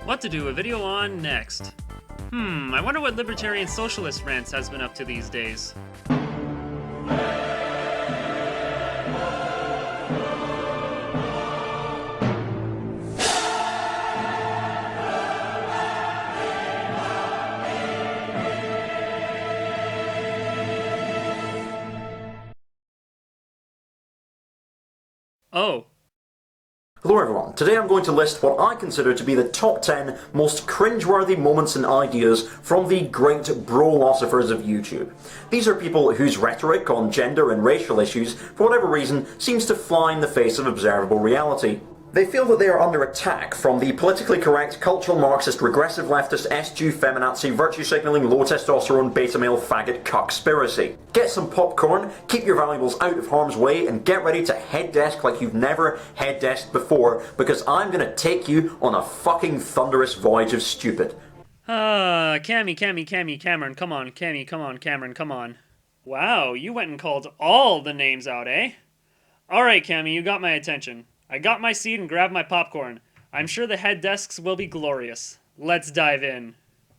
What to do a video on next? I wonder what libertarian socialist rants has been up to these days. Oh. Hello everyone, today I'm going to list what I consider to be the top 10 most cringeworthy moments and ideas from the great Brolosophers of YouTube. These are people whose rhetoric on gender and racial issues, for whatever reason, seems to fly in the face of observable reality. They feel that they are under attack from the politically correct, cultural Marxist, regressive leftist, SJW feminazi, virtue signalling, low testosterone, beta male faggot cuckspiracy. Get some popcorn, keep your valuables out of harm's way, and get ready to head desk like you've never head desked before, because I'm gonna take you on a fucking thunderous voyage of stupid. Cameron, come on, Cameron, come on. Wow, you went and called all the names out, eh? Alright, Cammy, you got my attention. I got my seat and grabbed my popcorn. I'm sure the head desks will be glorious. Let's dive in.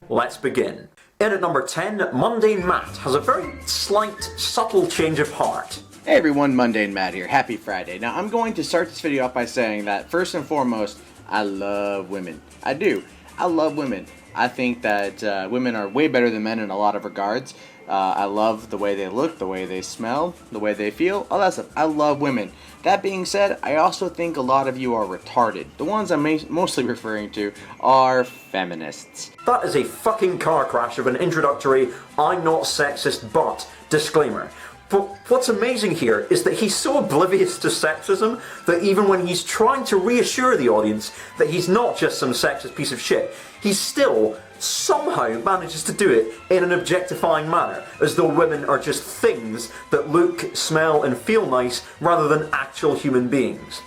Let's begin. In at number 10, Mundane Matt has a very slight, subtle change of heart. Hey everyone, Mundane Matt here. Happy Friday. Now I'm going to start this video off by saying that first and foremost, I love women. I do. I love women. I think that women are way better than men in a lot of regards. I love the way they look, the way they smell, the way they feel, all that stuff. I love women. That being said, I also think a lot of you are retarded. The ones I'm mostly referring to are feminists. That is a fucking car crash of an introductory, I'm not sexist but disclaimer. But what's amazing here is that he's so oblivious to sexism that even when he's trying to reassure the audience that he's not just some sexist piece of shit, he still somehow manages to do it in an objectifying manner, as though women are just things that look, smell and feel nice rather than actual human beings.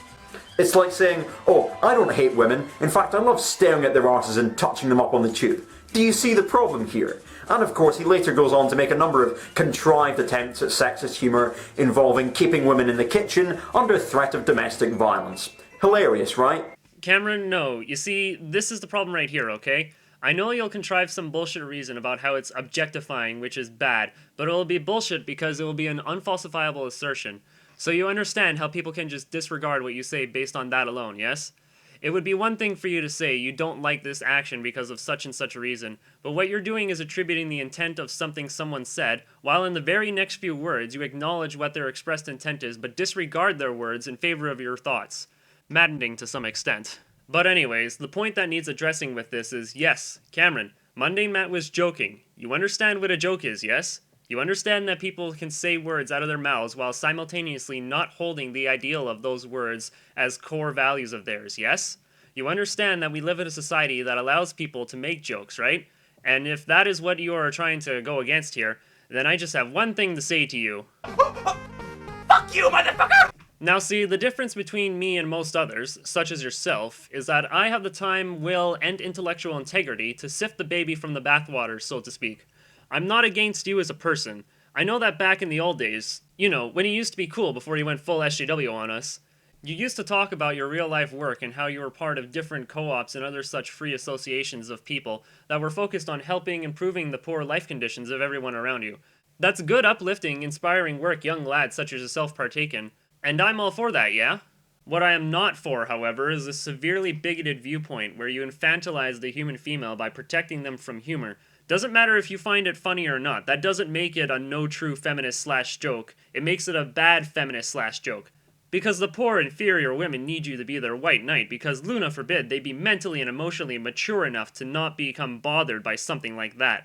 It's like saying, oh, I don't hate women, in fact I love staring at their arses and touching them up on the tube. Do you see the problem here? And of course he later goes on to make a number of contrived attempts at sexist humour involving keeping women in the kitchen under threat of domestic violence. Hilarious, right? Cameron, no. You see, this is the problem right here, okay? I know you'll contrive some bullshit reason about how it's objectifying, which is bad, but it'll be bullshit because it will be an unfalsifiable assertion. So you understand how people can just disregard what you say based on that alone, yes? It would be one thing for you to say you don't like this action because of such and such a reason, but what you're doing is attributing the intent of something someone said, while in the very next few words you acknowledge what their expressed intent is, but disregard their words in favor of your thoughts. Maddening to some extent. But anyways, the point that needs addressing with this is, yes, Cameron, Mundane Matt was joking. You understand what a joke is, yes? You understand that people can say words out of their mouths while simultaneously not holding the ideal of those words as core values of theirs, yes? You understand that we live in a society that allows people to make jokes, right? And if that is what you are trying to go against here, then I just have one thing to say to you. Fuck you, motherfucker! Now see, the difference between me and most others, such as yourself, is that I have the time, will, and intellectual integrity to sift the baby from the bathwater, so to speak. I'm not against you as a person. I know that back in the old days, you know, when you used to be cool before you went full SJW on us, you used to talk about your real-life work and how you were part of different co-ops and other such free associations of people that were focused on helping improving the poor life conditions of everyone around you. That's good, uplifting, inspiring work young lads such as yourself partake in. And I'm all for that, yeah? What I am not for, however, is a severely bigoted viewpoint where you infantilize the human female by protecting them from humor. Doesn't matter if you find it funny or not, that doesn't make it a no true feminist slash joke. It makes it a bad feminist slash joke. Because the poor inferior women need you to be their white knight, because Luna forbid they be mentally and emotionally mature enough to not become bothered by something like that.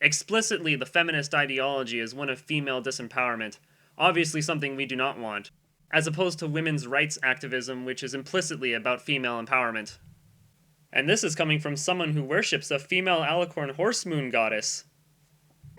Explicitly, the feminist ideology is one of female disempowerment, obviously something we do not want, as opposed to women's rights activism, which is implicitly about female empowerment. And this is coming from someone who worships a female alicorn horse moon goddess.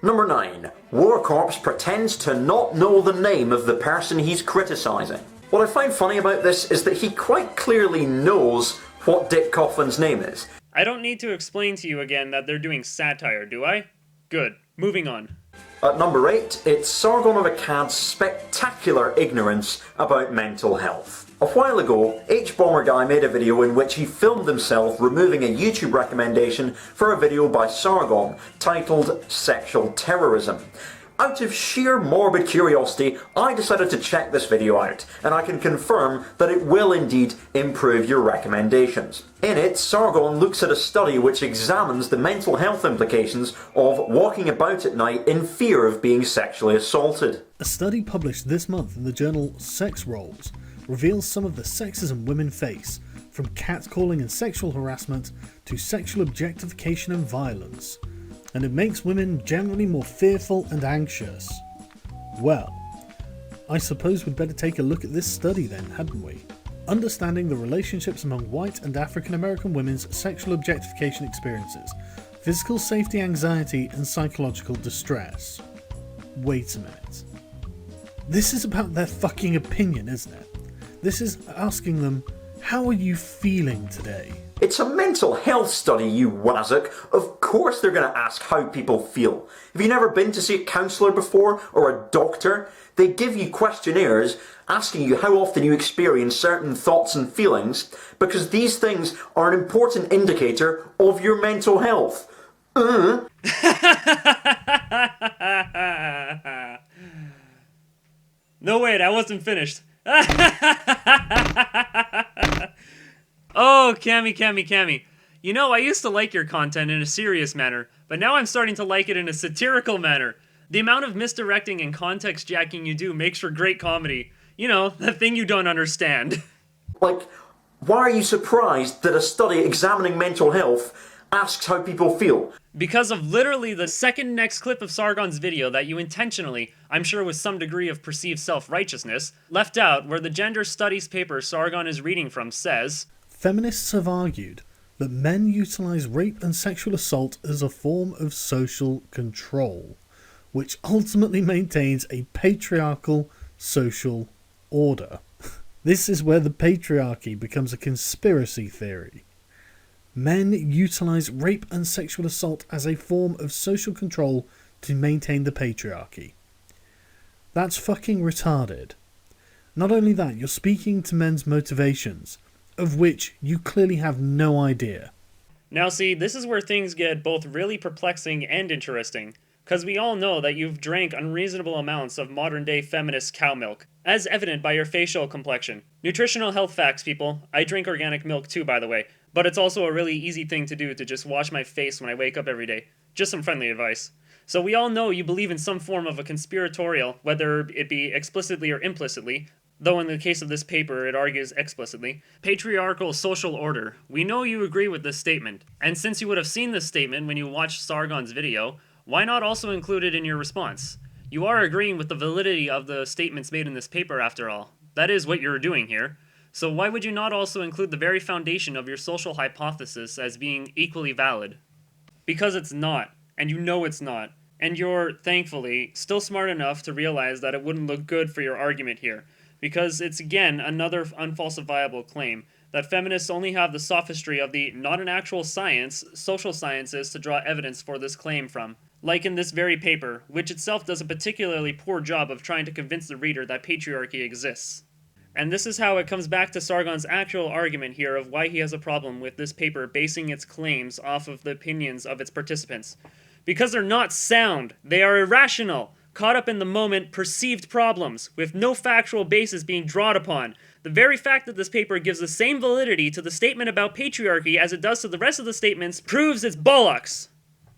Number 9. Wareorpse pretends to not know the name of the person he's criticising. What I find funny about this is that he quite clearly knows what Dick Coughlin's name is. I don't need to explain to you again that they're doing satire, do I? Good. Moving on. At number 8, it's Sargon of Akkad's spectacular ignorance about mental health. A while ago, H-Bomber Guy made a video in which he filmed himself removing a YouTube recommendation for a video by Sargon titled Sexual Terrorism. Out of sheer morbid curiosity, I decided to check this video out, and I can confirm that it will indeed improve your recommendations. In it, Sargon looks at a study which examines the mental health implications of walking about at night in fear of being sexually assaulted. A study published this month in the journal Sex Roles reveals some of the sexism women face, from catcalling and sexual harassment to sexual objectification and violence. And it makes women generally more fearful and anxious. Well, I suppose we'd better take a look at this study then, hadn't we? Understanding the relationships among white and African American women's sexual objectification experiences, physical safety anxiety and psychological distress. Wait a minute. This is about their fucking opinion, isn't it? This is asking them, how are you feeling today? It's a mental health study, you wazzock. Of course they're going to ask how people feel. Have you never been to see a counsellor before, or a doctor? They give you questionnaires asking you how often you experience certain thoughts and feelings, because these things are an important indicator of your mental health. No wait, I wasn't finished. Oh, Cammy. You know, I used to like your content in a serious manner, but now I'm starting to like it in a satirical manner. The amount of misdirecting and context jacking you do makes for great comedy. You know, the thing you don't understand. Like, why are you surprised that a study examining mental health asks how people feel? Because of literally the second next clip of Sargon's video that you intentionally, I'm sure with some degree of perceived self-righteousness, left out, where the gender studies paper Sargon is reading from says, feminists have argued that men utilize rape and sexual assault as a form of social control, which ultimately maintains a patriarchal social order. This is where the patriarchy becomes a conspiracy theory. Men utilize rape and sexual assault as a form of social control to maintain the patriarchy. That's fucking retarded. Not only that, you're speaking to men's motivations, of which you clearly have no idea. Now see, this is where things get both really perplexing and interesting, because we all know that you've drank unreasonable amounts of modern-day feminist cow milk, as evident by your facial complexion. Nutritional health facts, people. I drink organic milk too, by the way, but it's also a really easy thing to do to just wash my face when I wake up every day. Just some friendly advice. So we all know you believe in some form of a conspiratorial, whether it be explicitly or implicitly, though in the case of this paper it argues explicitly, patriarchal social order. We know you agree with this statement, and since you would have seen this statement when you watched Sargon's video, why not also include it in your response? You are agreeing with the validity of the statements made in this paper after all. That is what you're doing here. So why would you not also include the very foundation of your social hypothesis as being equally valid? Because it's not, and you know it's not, and you're, thankfully, still smart enough to realize that it wouldn't look good for your argument here. Because it's again another unfalsifiable claim that feminists only have the sophistry of the not an actual science, social sciences to draw evidence for this claim from. Like in this very paper, which itself does a particularly poor job of trying to convince the reader that patriarchy exists. And this is how it comes back to Sargon's actual argument here of why he has a problem with this paper basing its claims off of the opinions of its participants. Because they're not sound, they are irrational, caught up in the moment perceived problems, with no factual basis being drawn upon. The very fact that this paper gives the same validity to the statement about patriarchy as it does to the rest of the statements proves it's bollocks.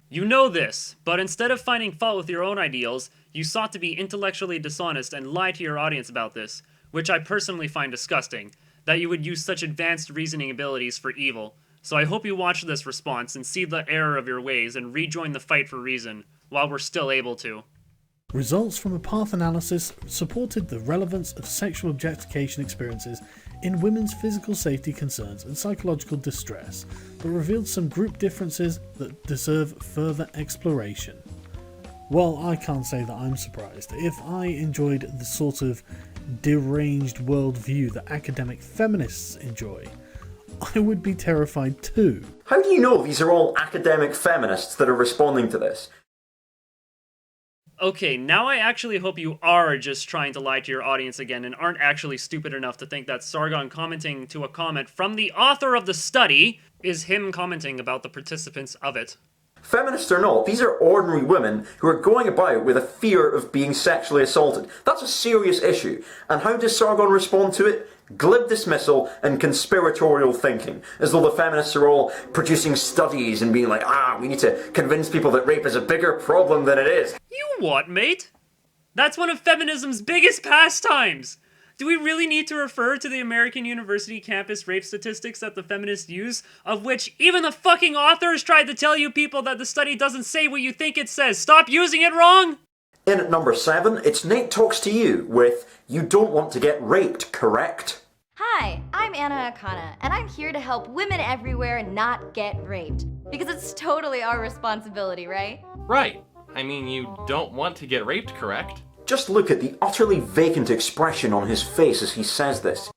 You know this, but instead of finding fault with your own ideals, you sought to be intellectually dishonest and lie to your audience about this, which I personally find disgusting, that you would use such advanced reasoning abilities for evil. So I hope you watch this response and see the error of your ways and rejoin the fight for reason, while we're still able to. Results from a path analysis supported the relevance of sexual objectification experiences in women's physical safety concerns and psychological distress, but revealed some group differences that deserve further exploration. Well, I can't say that I'm surprised. If I enjoyed the sort of deranged worldview that academic feminists enjoy, I would be terrified too. How do you know these are all academic feminists that are responding to this? Okay, now I actually hope you are just trying to lie to your audience again and aren't actually stupid enough to think that Sargon commenting to a comment from the author of the study is him commenting about the participants of it. Feminists or not, these are ordinary women who are going about with a fear of being sexually assaulted. That's a serious issue. And how does Sargon respond to it? Glib dismissal and conspiratorial thinking, as though the feminists are all producing studies and being like, we need to convince people that rape is a bigger problem than it is. You what, mate? That's one of feminism's biggest pastimes! Do we really need to refer to the American University campus rape statistics that the feminists use, of which even the fucking authors tried to tell you people that the study doesn't say what you think it says? Stop using it wrong! In at number 7, it's Nate Talks to You with You Don't Want to Get Raped, correct? Hi, I'm Anna Akana, and I'm here to help women everywhere not get raped. Because it's totally our responsibility, right? Right. I mean, you don't want to get raped, correct? Just look at the utterly vacant expression on his face as he says this.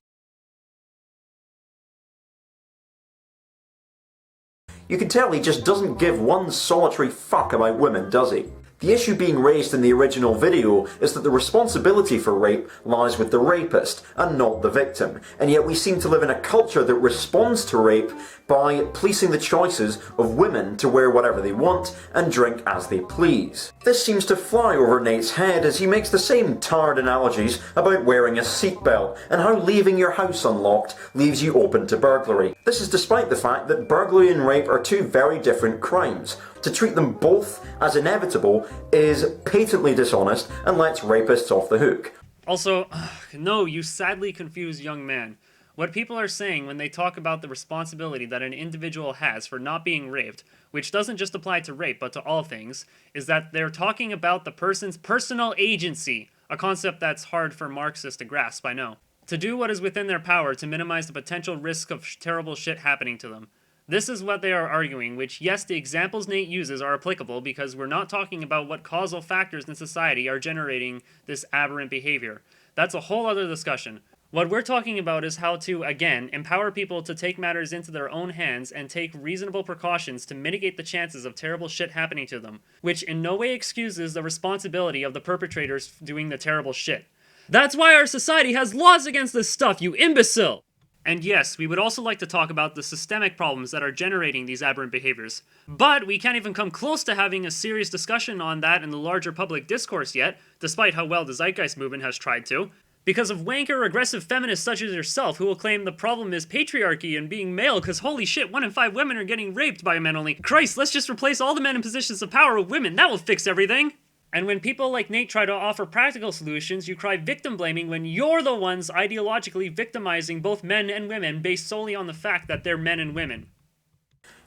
You can tell he just doesn't give one solitary fuck about women, does he? The issue being raised in the original video is that the responsibility for rape lies with the rapist and not the victim, and yet we seem to live in a culture that responds to rape by policing the choices of women to wear whatever they want and drink as they please. This seems to fly over Nate's head as he makes the same tired analogies about wearing a seatbelt and how leaving your house unlocked leaves you open to burglary. This is despite the fact that burglary and rape are two very different crimes. To treat them both as inevitable is patently dishonest and lets rapists off the hook. Also, no, you sadly confuse young man. What people are saying when they talk about the responsibility that an individual has for not being raped, which doesn't just apply to rape but to all things, is that they're talking about the person's personal agency, a concept that's hard for Marxists to grasp, I know. To do what is within their power to minimize the potential risk of terrible shit happening to them. This is what they are arguing, which, yes, the examples Nate uses are applicable because we're not talking about what causal factors in society are generating this aberrant behavior. That's a whole other discussion. What we're talking about is how to, again, empower people to take matters into their own hands and take reasonable precautions to mitigate the chances of terrible shit happening to them, which in no way excuses the responsibility of the perpetrators doing the terrible shit. That's why our society has laws against this stuff, you imbecile! And yes, we would also like to talk about the systemic problems that are generating these aberrant behaviors. But we can't even come close to having a serious discussion on that in the larger public discourse yet, despite how well the Zeitgeist movement has tried to. Because of wanker aggressive feminists such as yourself who will claim the problem is patriarchy and being male because holy shit, 1 in 5 women are getting raped by men only. Christ, let's just replace all the men in positions of power with women, that will fix everything! And when people like Nate try to offer practical solutions, you cry victim blaming when you're the ones ideologically victimizing both men and women based solely on the fact that they're men and women.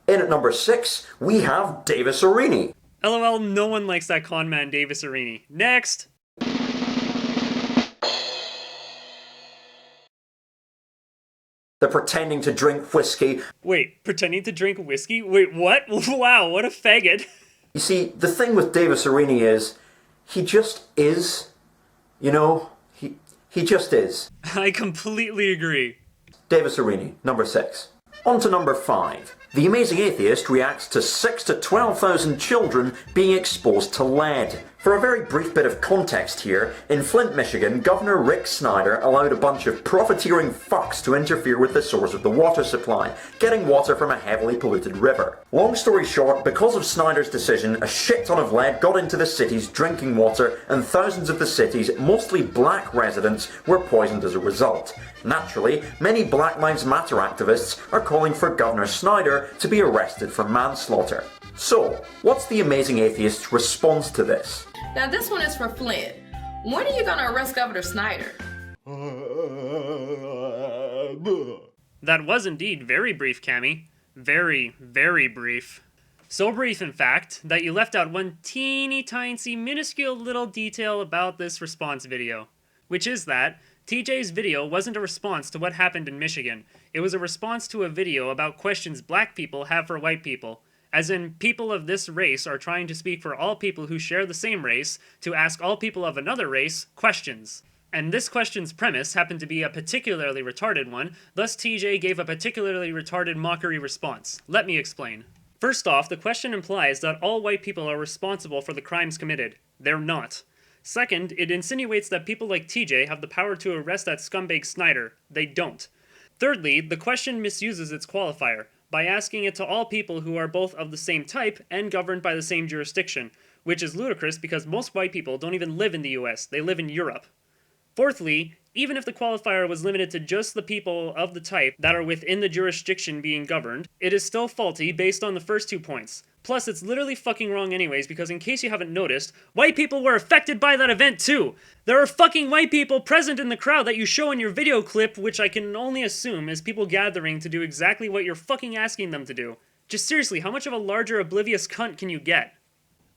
In at number 6, we have Davis Aurini. LOL, no one likes that con man Davis Aurini. Next! The pretending to drink whiskey. Wait, pretending to drink whiskey? Wait, what? Wow, what a faggot. You see, the thing with Davis Aurini is, he just is. You know, he just is. I completely agree. Davis Aurini, number 6. On to number 5. The Amazing Atheist reacts to 6,000 to 12,000 children being exposed to lead. For a very brief bit of context here, in Flint, Michigan, Governor Rick Snyder allowed a bunch of profiteering fucks to interfere with the source of the water supply, getting water from a heavily polluted river. Long story short, because of Snyder's decision, a shit ton of lead got into the city's drinking water, and thousands of the city's mostly black residents were poisoned as a result. Naturally, many Black Lives Matter activists are calling for Governor Snyder to be arrested for manslaughter. So, what's the Amazing Atheist's response to this? Now this one is for Flint. When are you gonna arrest Governor Snyder? That was indeed very brief, Cammy. Very, very brief. So brief, in fact, that you left out one teeny tiny minuscule little detail about this response video. Which is that TJ's video wasn't a response to what happened in Michigan. It was a response to a video about questions black people have for white people. As in, people of this race are trying to speak for all people who share the same race to ask all people of another race questions. And this question's premise happened to be a particularly retarded one, thus TJ gave a particularly retarded mockery response. Let me explain. First off, the question implies that all white people are responsible for the crimes committed. They're not. Second, it insinuates that people like TJ have the power to arrest that scumbag Snyder. They don't. Thirdly, the question misuses its qualifier by asking it to all people who are both of the same type and governed by the same jurisdiction, which is ludicrous because most white people don't even live in the US, they live in Europe. Fourthly, even if the qualifier was limited to just the people of the type that are within the jurisdiction being governed, it is still faulty based on the first 2 points. Plus, it's literally fucking wrong anyways, because in case you haven't noticed, white people were affected by that event too! There are fucking white people present in the crowd that you show in your video clip, which I can only assume is people gathering to do exactly what you're fucking asking them to do. Just seriously, how much of a larger oblivious cunt can you get?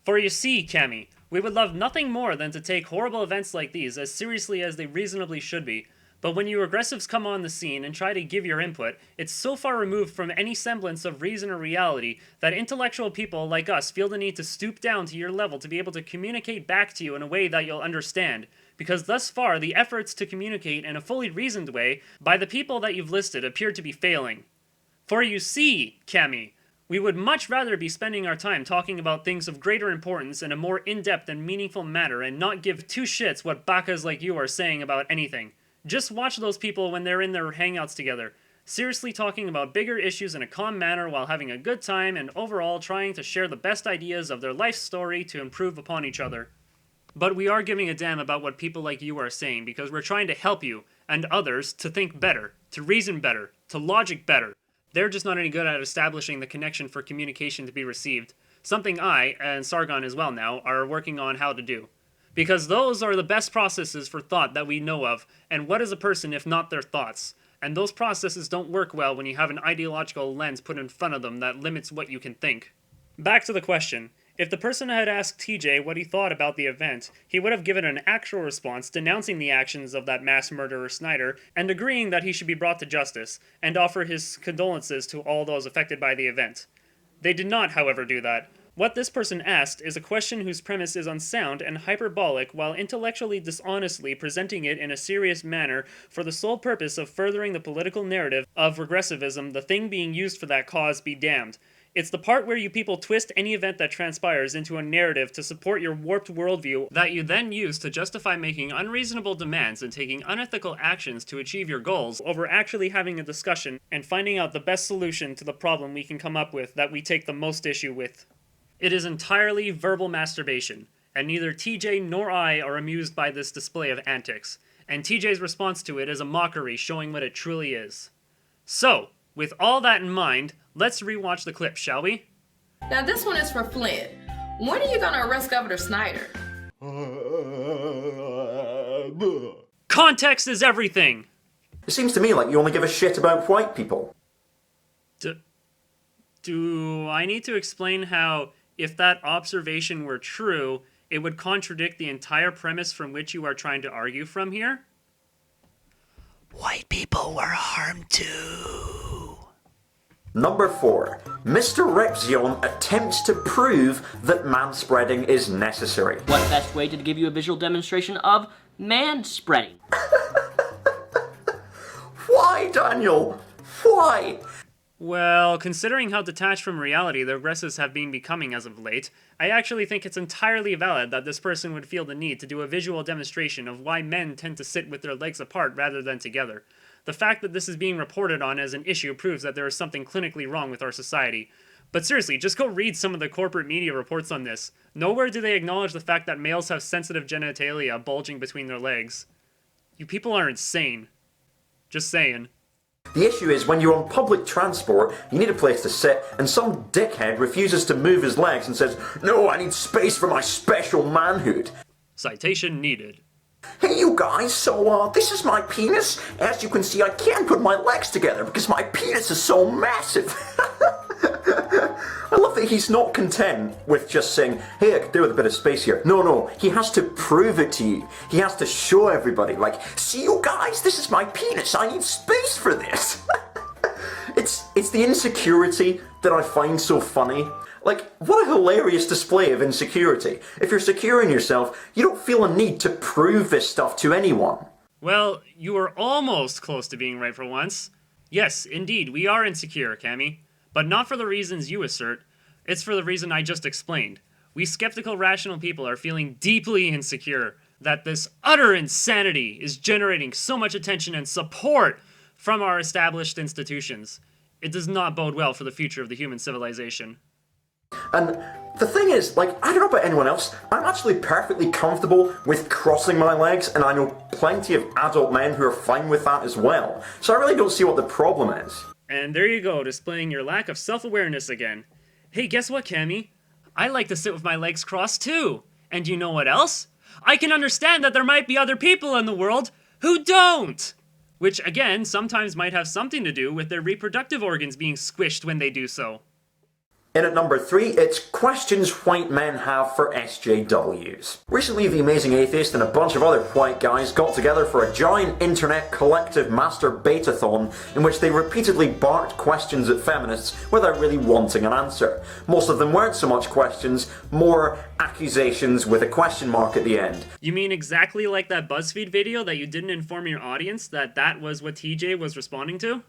For you see, Cammy, we would love nothing more than to take horrible events like these as seriously as they reasonably should be. But when you aggressives come on the scene and try to give your input, it's so far removed from any semblance of reason or reality that intellectual people like us feel the need to stoop down to your level to be able to communicate back to you in a way that you'll understand. Because thus far, the efforts to communicate in a fully reasoned way by the people that you've listed appear to be failing. For you see, Cammy, we would much rather be spending our time talking about things of greater importance in a more in-depth and meaningful manner and not give 2 shits what bakas like you are saying about anything. Just watch those people when they're in their hangouts together, seriously talking about bigger issues in a calm manner while having a good time and overall trying to share the best ideas of their life story to improve upon each other. But we are giving a damn about what people like you are saying because we're trying to help you and others to think better, to reason better, to logic better. They're just not any good at establishing the connection for communication to be received, something I, and Sargon as well now, are working on how to do. Because those are the best processes for thought that we know of, and what is a person if not their thoughts? And those processes don't work well when you have an ideological lens put in front of them that limits what you can think. Back to the question. If the person had asked TJ what he thought about the event, he would have given an actual response denouncing the actions of that mass murderer Snyder and agreeing that he should be brought to justice, and offer his condolences to all those affected by the event. They did not, however, do that. What this person asked is a question whose premise is unsound and hyperbolic while intellectually dishonestly presenting it in a serious manner for the sole purpose of furthering the political narrative of regressivism, the thing being used for that cause be damned. It's the part where you people twist any event that transpires into a narrative to support your warped worldview that you then use to justify making unreasonable demands and taking unethical actions to achieve your goals over actually having a discussion and finding out the best solution to the problem we can come up with that we take the most issue with. It is entirely verbal masturbation, and neither TJ nor I are amused by this display of antics, and TJ's response to it is a mockery showing what it truly is. So, with all that in mind, let's rewatch the clip, shall we? Now this one is for Flint. When are you gonna arrest Governor Snyder? Context is everything! It seems to me like you only give a shit about white people. Do I need to explain how, if that observation were true, it would contradict the entire premise from which you are trying to argue from here? White people were harmed too. Number 4. Mr. Repzion attempts to prove that manspreading is necessary. What best way to give you a visual demonstration of manspreading? Why, Daniel? Why? Well, considering how detached from reality the regressives have been becoming as of late, I actually think it's entirely valid that this person would feel the need to do a visual demonstration of why men tend to sit with their legs apart rather than together. The fact that this is being reported on as an issue proves that there is something clinically wrong with our society. But seriously, just go read some of the corporate media reports on this. Nowhere do they acknowledge the fact that males have sensitive genitalia bulging between their legs. You people are insane. Just saying. The issue is when you're on public transport, you need a place to sit, and some dickhead refuses to move his legs and says, "No, I need space for my special manhood." Citation needed. Hey you guys, so this is my penis. As you can see, I can't put my legs together because my penis is so massive. I love that he's not content with just saying, "Hey, I could do with a bit of space here." No, he has to prove it to you. He has to show everybody, like, "See you guys, this is my penis, I need space for this." It's the insecurity that I find so funny. Like, what a hilarious display of insecurity. If you're secure in yourself, you don't feel a need to prove this stuff to anyone. Well, you were almost close to being right for once. Yes, indeed, we are insecure, Cammy. But not for the reasons you assert. It's for the reason I just explained. We skeptical, rational people are feeling deeply insecure that this utter insanity is generating so much attention and support from our established institutions. It does not bode well for the future of the human civilization. And the thing is, like, I don't know about anyone else, I'm actually perfectly comfortable with crossing my legs, and I know plenty of adult men who are fine with that as well. So I really don't see what the problem is. And there you go, displaying your lack of self-awareness again. Hey, guess what, Cammy? I like to sit with my legs crossed too. And you know what else? I can understand that there might be other people in the world who don't! Which, again, sometimes might have something to do with their reproductive organs being squished when they do so. In at number 3, it's questions white men have for SJWs. Recently, the Amazing Atheist and a bunch of other white guys got together for a giant internet collective masturbate-a-thon in which they repeatedly barked questions at feminists without really wanting an answer. Most of them weren't so much questions, more accusations with a question mark at the end. You mean exactly like that BuzzFeed video that you didn't inform your audience that was what TJ was responding to?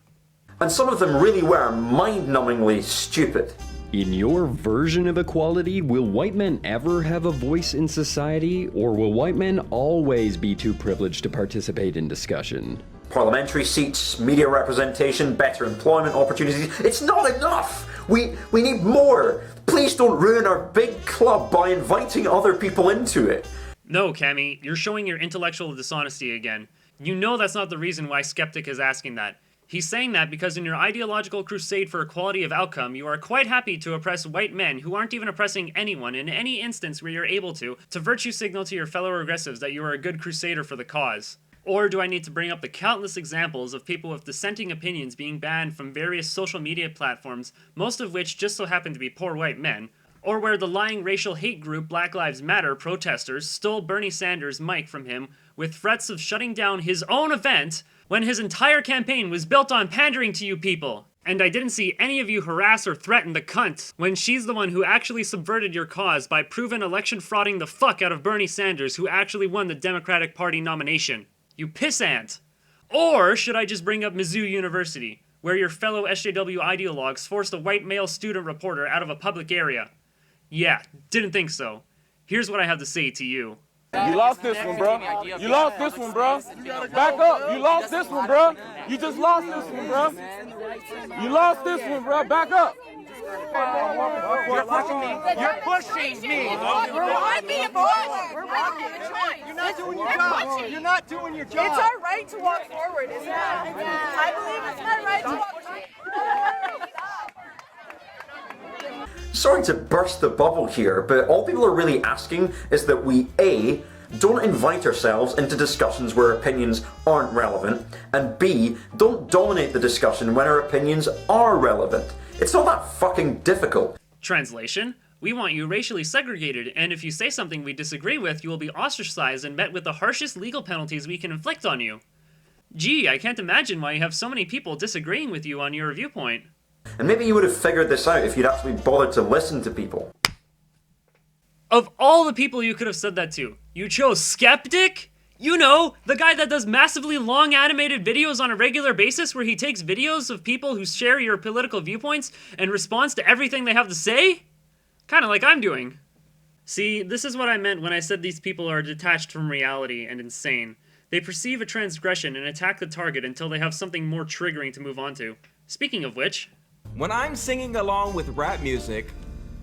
And some of them really were mind-numbingly stupid. In your version of equality, will white men ever have a voice in society, or will white men always be too privileged to participate in discussion? Parliamentary seats, media representation, better employment opportunities. It's not enough! We need more! Please don't ruin our big club by inviting other people into it. No, Cammy, you're showing your intellectual dishonesty again. You know that's not the reason why Skeptic is asking that. He's saying that because in your ideological crusade for equality of outcome, you are quite happy to oppress white men who aren't even oppressing anyone in any instance where you're able to virtue signal to your fellow regressives that you are a good crusader for the cause. Or do I need to bring up the countless examples of people with dissenting opinions being banned from various social media platforms, most of which just so happen to be poor white men, or where the lying racial hate group Black Lives Matter protesters stole Bernie Sanders' mic from him with threats of shutting down his own event when his entire campaign was built on pandering to you people. And I didn't see any of you harass or threaten the cunt when she's the one who actually subverted your cause by proven election frauding the fuck out of Bernie Sanders, who actually won the Democratic Party nomination. You pissant. Or should I just bring up Mizzu University, where your fellow SJW ideologues forced a white male student reporter out of a public area? Yeah, didn't think so. Here's what I have to say to you. You lost this one, bro. You lost this one, bro. Back up. You lost this one, bro. You just lost this one, bro. You lost this one, bro. Back up. You're pushing me. You're pushing me. I'm being pushed. We're walking. You're not doing your job. You're not doing your job. It's our right to walk forward, isn't it? I believe it's my right to walk forward. Sorry to burst the bubble here, but all people are really asking is that we A, don't invite ourselves into discussions where opinions aren't relevant, and B, don't dominate the discussion when our opinions are relevant. It's not that fucking difficult. Translation: we want you racially segregated, and if you say something we disagree with, you will be ostracized and met with the harshest legal penalties we can inflict on you. Gee, I can't imagine why you have so many people disagreeing with you on your viewpoint. And maybe you would have figured this out if you'd actually bothered to listen to people. Of all the people you could have said that to, you chose Skeptic? You know, the guy that does massively long animated videos on a regular basis where he takes videos of people who share your political viewpoints and responds to everything they have to say? Kinda like I'm doing. See, this is what I meant when I said these people are detached from reality and insane. They perceive a transgression and attack the target until they have something more triggering to move on to. Speaking of which... When I'm singing along with rap music,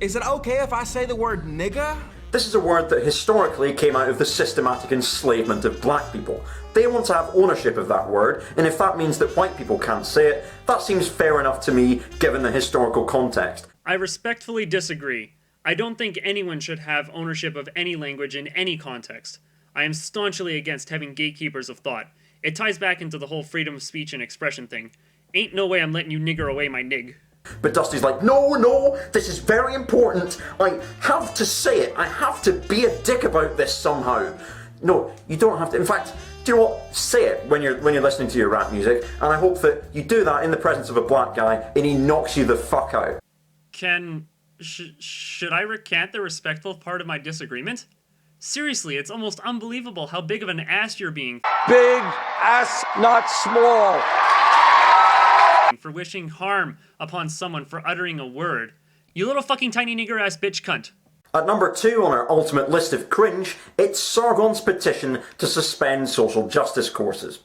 is it okay if I say the word nigga? This is a word that historically came out of the systematic enslavement of black people. They want to have ownership of that word, and if that means that white people can't say it, that seems fair enough to me, given the historical context. I respectfully disagree. I don't think anyone should have ownership of any language in any context. I am staunchly against having gatekeepers of thought. It ties back into the whole freedom of speech and expression thing. Ain't no way I'm letting you nigger away my nig. But Dusty's like, no, this is very important. I have to say it. I have to be a dick about this somehow. No, you don't have to. In fact, do you know what? Say it when you're listening to your rap music, and I hope that you do that in the presence of a black guy and he knocks you the fuck out. Should I recant the respectful part of my disagreement? Seriously, it's almost unbelievable how big of an ass you're being. Big ass, not small. For wishing harm upon someone for uttering a word. You little fucking tiny nigger ass bitch cunt. At number 2 on our ultimate list of cringe, it's Sargon's petition to suspend social justice courses.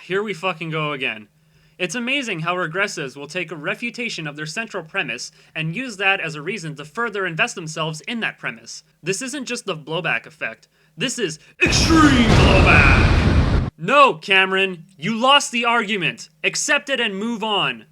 Here we fucking go again. It's amazing how regressives will take a refutation of their central premise and use that as a reason to further invest themselves in that premise. This isn't just the blowback effect. This is extreme blowback! No, Cameron, you lost the argument. Accept it and move on.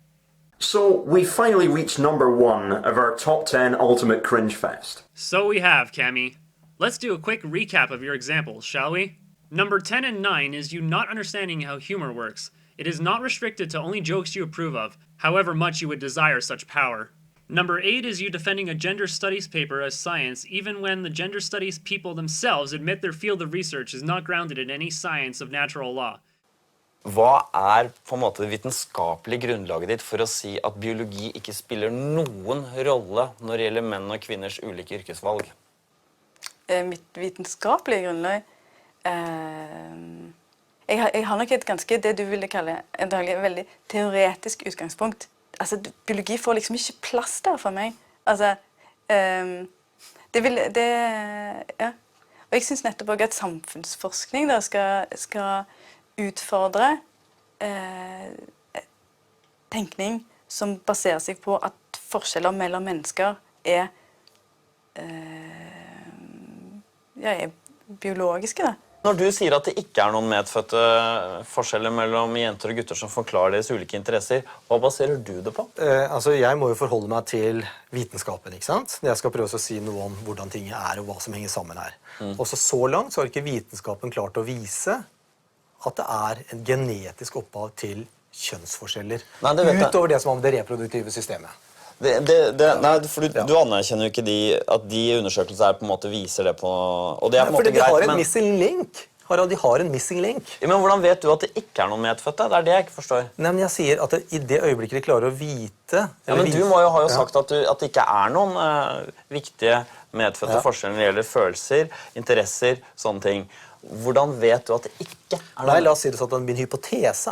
So, we finally reached number 1 of our top 10 ultimate cringe fest. So we have, Cammy. Let's do a quick recap of your examples, shall we? Number 10 and 9 is you not understanding how humor works. It is not restricted to only jokes you approve of, however much you would desire such power. Number 8 is you defending a gender studies paper as science, even when the gender studies people themselves admit their field of research is not grounded in any science of natural law. Hva på en måte det vitenskapelige grunnlaget ditt for å si at biologi ikke spiller noen rolle når det gjelder menn og kvinners ulike yrkesvalg? Mitt vitenskapelige grunnlag? Jeg har nok et ganske, det du ville kalle, et veldig teoretisk utgangspunkt. Altså, biologi får liksom ikke plass der for meg. Altså, ja. Og jeg synes nettopp også at samfunnsforskning der skal utfordre tenkning som baserer seg på at forskjeller mellom mennesker er biologiske da. Når du sier at det ikke noen medfødte forskjeller mellom jenter og gutter som forklarer deres ulike interesser, hva baserer du det på? Altså, jeg må jo forholde meg til vitenskapen, ikke sant? Jeg skal prøve å si noe om hvordan ting og hva som henger sammen her. Og så langt så har ikke vitenskapen klart å vise at det en genetisk opphav til kjønnsforskjeller. Nei, utover det som om det reproduktive systemet. Nei, for du anerkjenner jo ikke at de undersøkelser på en måte viser det på... Og det på en måte greit, men... Fordi de har en missing link. Harald, de har en missing link. Ja, men hvordan vet du at det ikke noen medfødte? Det det jeg ikke forstår. Nei, men jeg sier at i det øyeblikket de klarer å vite... Ja, men du har jo sagt at det ikke noen viktige medfødte forskjeller når det gjelder følelser, interesser, sånne ting. Hvordan vet du at det ikke noen... Nei, la oss si det sånn at min hypotese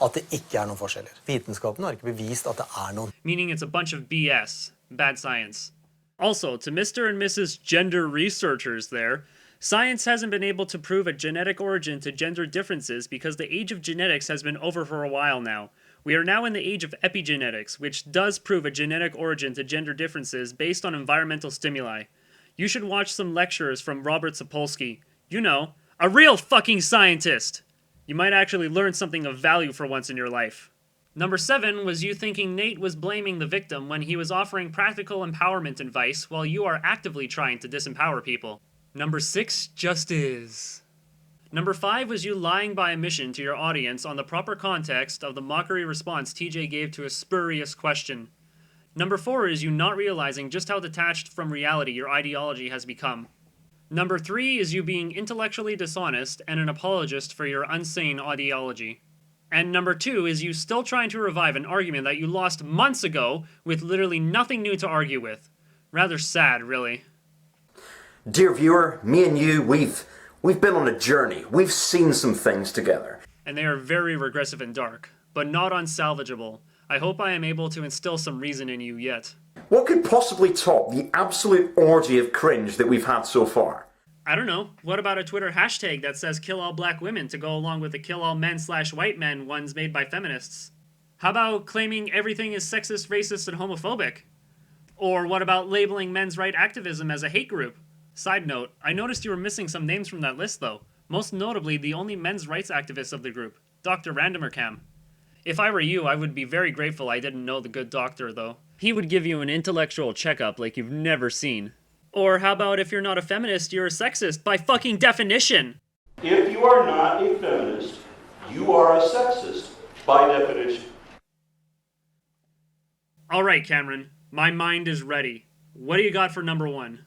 at det ikke noen forskjeller. Vitenskapen har ikke bevist at det noen. Meaning it's a bunch of BS, bad science. Also, to Mr. and Mrs. Gender researchers there, science hasn't been able to prove a genetic origin to gender differences because the age of genetics has been over for a while now. We are now in the age of epigenetics, which does prove a genetic origin to gender differences based on environmental stimuli. You should watch some lectures from Robert Sapolsky. You know, a real fucking scientist! You might actually learn something of value for once in your life. Number 7 was you thinking Nate was blaming the victim when he was offering practical empowerment advice while you are actively trying to disempower people. Number 6 just is. Number 5 was you lying by omission to your audience on the proper context of the mockery response TJ gave to a spurious question. Number 4 is you not realizing just how detached from reality your ideology has become. Number 3 is you being intellectually dishonest and an apologist for your insane ideology. And number 2 is you still trying to revive an argument that you lost months ago with literally nothing new to argue with. Rather sad, really. Dear viewer, me and you, we've been on a journey. We've seen some things together. And they are very regressive and dark, but not unsalvageable. I hope I am able to instill some reason in you yet. What could possibly top the absolute orgy of cringe that we've had so far? I don't know. What about a Twitter hashtag that says kill all black women to go along with the kill all men/white men ones made by feminists? How about claiming everything is sexist, racist, and homophobic? Or what about labeling men's right activism as a hate group? Side note, I noticed you were missing some names from that list though. Most notably, the only men's rights activist of the group, Dr. Randomercam. If I were you, I would be very grateful I didn't know the good doctor, though. He would give you an intellectual checkup like you've never seen. Or how about if you're not a feminist, you're a sexist, by fucking definition? If you are not a feminist, you are a sexist, by definition. Alright, Cameron. My mind is ready. What do you got for number 1?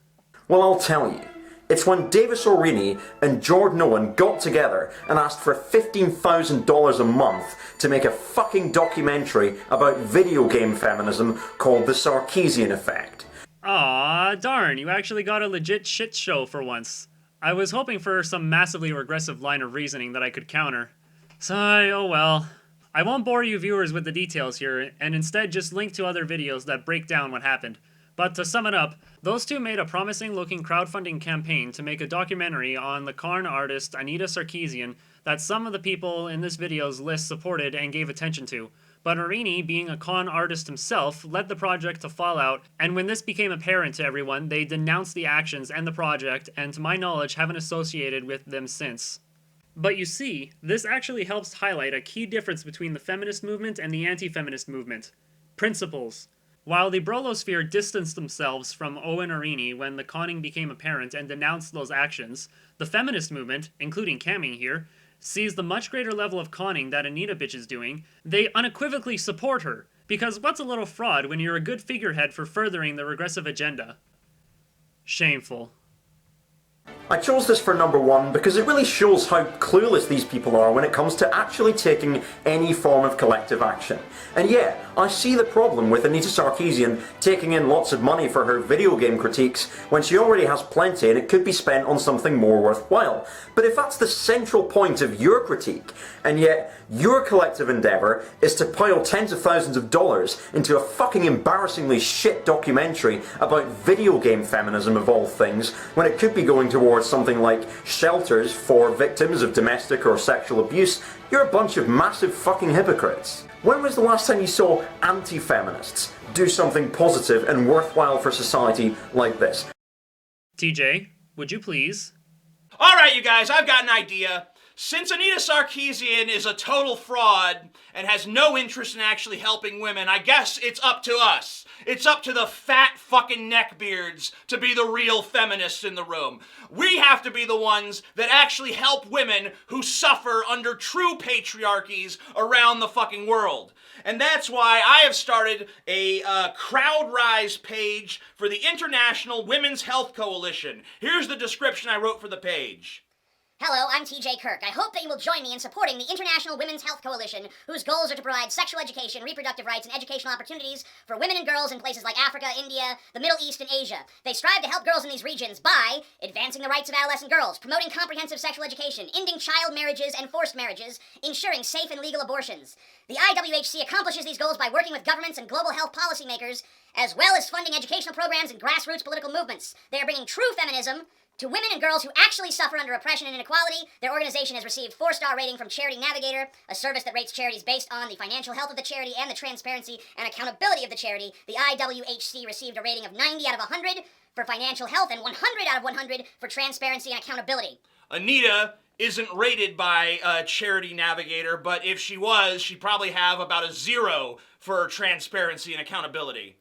Well, I'll tell you. It's when Davis Aurini and Jordan Owen got together and asked for $15,000 a month to make a fucking documentary about video game feminism called The Sarkeesian Effect. Aw, darn, you actually got a legit shit show for once. I was hoping for some massively regressive line of reasoning that I could counter. So, oh well. I won't bore you viewers with the details here, and instead just link to other videos that break down what happened. But to sum it up, those two made a promising-looking crowdfunding campaign to make a documentary on the con artist Anita Sarkeesian that some of the people in this video's list supported and gave attention to. But Aurini, being a con artist himself, led the project to fall out, and when this became apparent to everyone, they denounced the actions and the project, and to my knowledge haven't associated with them since. But you see, this actually helps highlight a key difference between the feminist movement and the anti-feminist movement. Principles. While the Brolosphere distanced themselves from Owen Aurini when the conning became apparent and denounced those actions, the feminist movement, including Cammy here, sees the much greater level of conning that Anita bitch is doing. They unequivocally support her, because what's a little fraud when you're a good figurehead for furthering the regressive agenda? Shameful. I chose this for number one because it really shows how clueless these people are when it comes to actually taking any form of collective action. And yeah, I see the problem with Anita Sarkeesian taking in lots of money for her video game critiques when she already has plenty and it could be spent on something more worthwhile. But if that's the central point of your critique, and yet your collective endeavour is to pile tens of thousands of dollars into a fucking embarrassingly shit documentary about video game feminism of all things, when it could be going towards something like shelters for victims of domestic or sexual abuse, you're a bunch of massive fucking hypocrites. When was the last time you saw anti-feminists do something positive and worthwhile for society like this? TJ, would you please? Alright, you guys, I've got an idea. Since Anita Sarkeesian is a total fraud and has no interest in actually helping women, I guess it's up to us. It's up to the fat fucking neckbeards to be the real feminists in the room. We have to be the ones that actually help women who suffer under true patriarchies around the fucking world. And that's why I have started a CrowdRise page for the International Women's Health Coalition. Here's the description I wrote for the page. Hello, I'm TJ Kirk. I hope that you will join me in supporting the International Women's Health Coalition, whose goals are to provide sexual education, reproductive rights, and educational opportunities for women and girls in places like Africa, India, the Middle East, and Asia. They strive to help girls in these regions by advancing the rights of adolescent girls, promoting comprehensive sexual education, ending child marriages and forced marriages, ensuring safe and legal abortions. The IWHC accomplishes these goals by working with governments and global health policymakers, as well as funding educational programs and grassroots political movements. They are bringing true feminism to women and girls who actually suffer under oppression and inequality. Their organization has received 4-star rating from Charity Navigator, a service that rates charities based on the financial health of the charity and the transparency and accountability of the charity. The IWHC received a rating of 90 out of 100 for financial health and 100 out of 100 for transparency and accountability. Anita isn't rated by Charity Navigator, but if she was, she'd probably have about a 0 for transparency and accountability.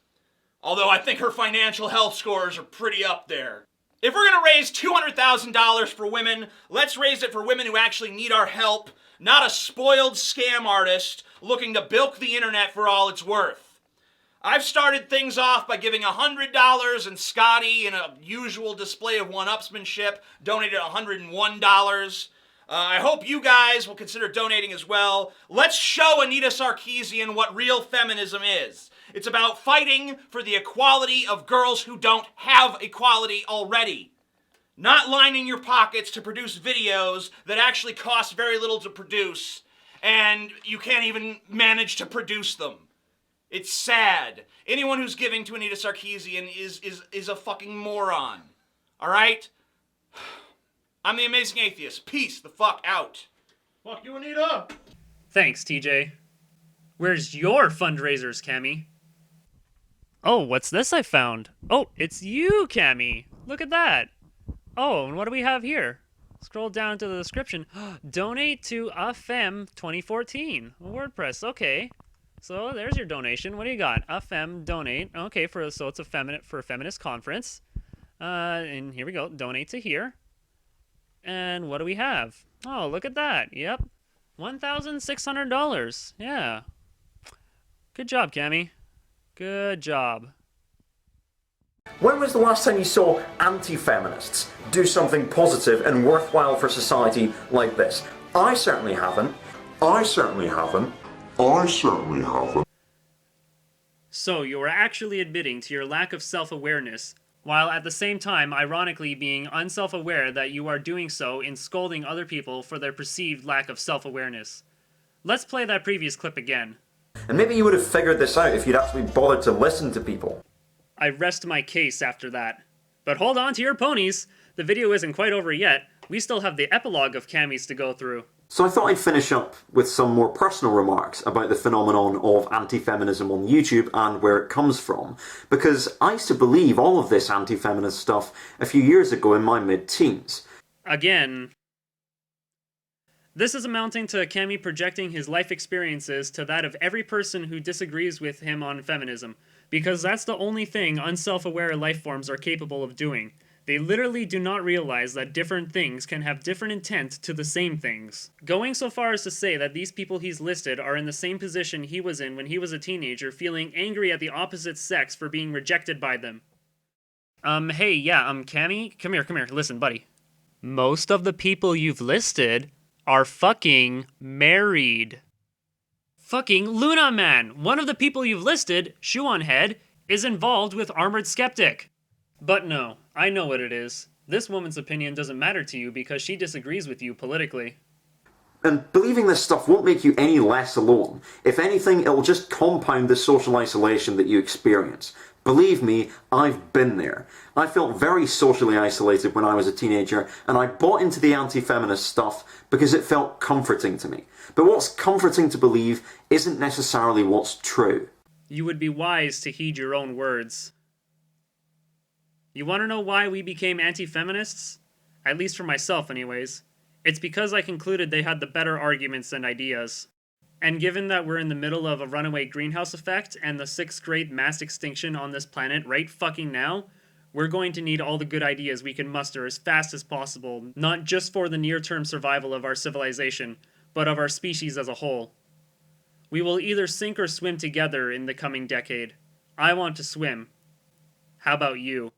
Although I think her financial health scores are pretty up there. If we're going to raise $200,000 for women, let's raise it for women who actually need our help, not a spoiled scam artist looking to bilk the internet for all it's worth. I've started things off by giving $100, and Scotty, in a usual display of one-upsmanship, donated $101. I hope you guys will consider donating as well. Let's show Anita Sarkeesian what real feminism is. It's about fighting for the equality of girls who don't have equality already. Not lining your pockets to produce videos that actually cost very little to produce, and you can't even manage to produce them. It's sad. Anyone who's giving to Anita Sarkeesian is a fucking moron. Alright? I'm the Amazing Atheist. Peace the fuck out. Fuck you, Anita! Thanks, TJ. Where's your fundraisers, Cammy? Oh, what's this I found? Oh, it's you, Cammy! Look at that! Oh, and what do we have here? Scroll down to the description. Donate to AFEM 2014. WordPress, okay. So there's your donation. What do you got? AFEM donate. Okay, so it's for a feminist conference. And here we go. Donate to here. And what do we have? Oh, look at that. Yep. $1,600. Yeah. Good job, Cammy. Good job. When was the last time you saw anti-feminists do something positive and worthwhile for society like this? I certainly haven't. I certainly haven't. I certainly haven't. So you are actually admitting to your lack of self-awareness, while at the same time ironically being unself-aware that you are doing so in scolding other people for their perceived lack of self-awareness. Let's play that previous clip again. And maybe you would have figured this out if you'd actually bothered to listen to people. I rest my case after that. But hold on to your ponies! The video isn't quite over yet. We still have the epilogue of Camis to go through. So I thought I'd finish up with some more personal remarks about the phenomenon of anti-feminism on YouTube and where it comes from, because I used to believe all of this anti-feminist stuff a few years ago in my mid-teens. Again, this is amounting to Cami projecting his life experiences to that of every person who disagrees with him on feminism, because that's the only thing unself-aware life forms are capable of doing. They literally do not realize that different things can have different intent to the same things. Going so far as to say that these people he's listed are in the same position he was in when he was a teenager, feeling angry at the opposite sex for being rejected by them. Hey, yeah, Cami? Come here, listen, buddy. Most of the people you've listed are fucking married. Fucking Luna Man! One of the people you've listed, Shoe on Head, is involved with Armored Skeptic. But no, I know what it is. This woman's opinion doesn't matter to you because she disagrees with you politically. And believing this stuff won't make you any less alone. If anything, it'll just compound the social isolation that you experience. Believe me, I've been there. I felt very socially isolated when I was a teenager, and I bought into the anti-feminist stuff because it felt comforting to me. But what's comforting to believe isn't necessarily what's true. You would be wise to heed your own words. You want to know why we became anti-feminists? At least for myself, anyways. It's because I concluded they had the better arguments and ideas. And given that we're in the middle of a runaway greenhouse effect and the 6th great mass extinction on this planet right fucking now, we're going to need all the good ideas we can muster as fast as possible, not just for the near-term survival of our civilization, but of our species as a whole. We will either sink or swim together in the coming decade. I want to swim. How about you?